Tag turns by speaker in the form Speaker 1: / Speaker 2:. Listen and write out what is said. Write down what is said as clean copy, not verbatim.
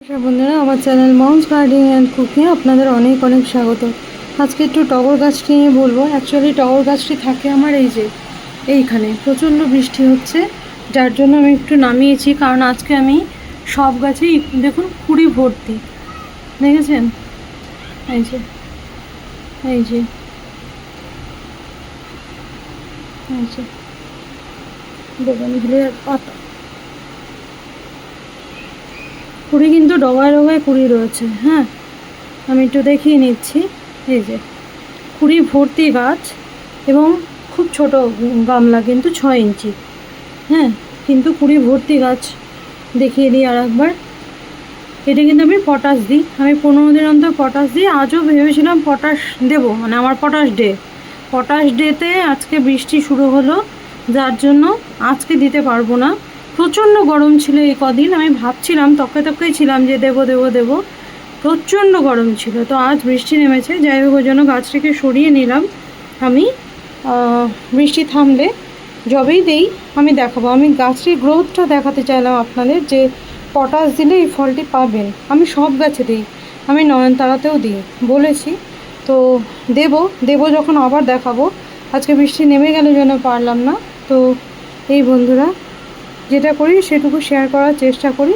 Speaker 1: বন্ধুরা, আমার channel মাউন্স gardening and cooking আপনাদের অনেক অনেক স্বাগত। আজকে একটু টগর গাছটি নিয়ে বলবো। অ্যাকচুয়ালি টগর গাছটি থাকে আমার এইখানে প্রচণ্ড বৃষ্টি হচ্ছে, যার জন্য আমি একটু নামিয়েছি। কারণ আজকে আমি সব গাছেই দেখুন কুড়ি ভর্তি, দেখেছেন? এই যে এই যে এই যে বোগানভিলিয়ার পাতা কুড়ি, কিন্তু ডগায় ডগায় কুড়ি রয়েছে। হ্যাঁ, আমি একটু দেখিয়ে নিচ্ছি। এই যে কুড়ি ভর্তি গাছ, এবং খুব ছোট গামলা, কিন্তু 6 ইঞ্চি। হ্যাঁ, কিন্তু কুড়ি ভর্তি গাছ। দেখিয়ে দিই আর একবার। এটা কিন্তু আমি পটাশ দিই, আমি 15 দিন অন্তর পটাশ দিই। আজও ভেবেছিলাম পটাশ দেবো, মানে আমার পটাশ ডেতে আজকে বৃষ্টি শুরু হলো, যার জন্য আজকে দিতে পারবো না। প্রচণ্ড গরম ছিল এই কদিন, আমি ভাবছিলাম তককেই ছিলাম যে দেবো। প্রচণ্ড গরম ছিল, তো আজ বৃষ্টি নেমেছে। যাই হোক, ওই জন্য গাছটিকে সরিয়ে নিলাম আমি। বৃষ্টি থামলে যবেই দেই আমি দেখাবো। আমি গাছটির গ্রোথটা দেখাতে চাইলাম আপনাদের, যে পটাশ দিলে এই ফলটি পাবেন। আমি সব গাছে দিই, আমি নয়নতারাতেও দিই বলেছি। তো দেবো যখন আবার দেখাবো। আজকে বৃষ্টি নেমে গেল জন্য পারলাম না। তো এই বন্ধুরা, যেটা করি সেটুকু শেয়ার করার চেষ্টা করি।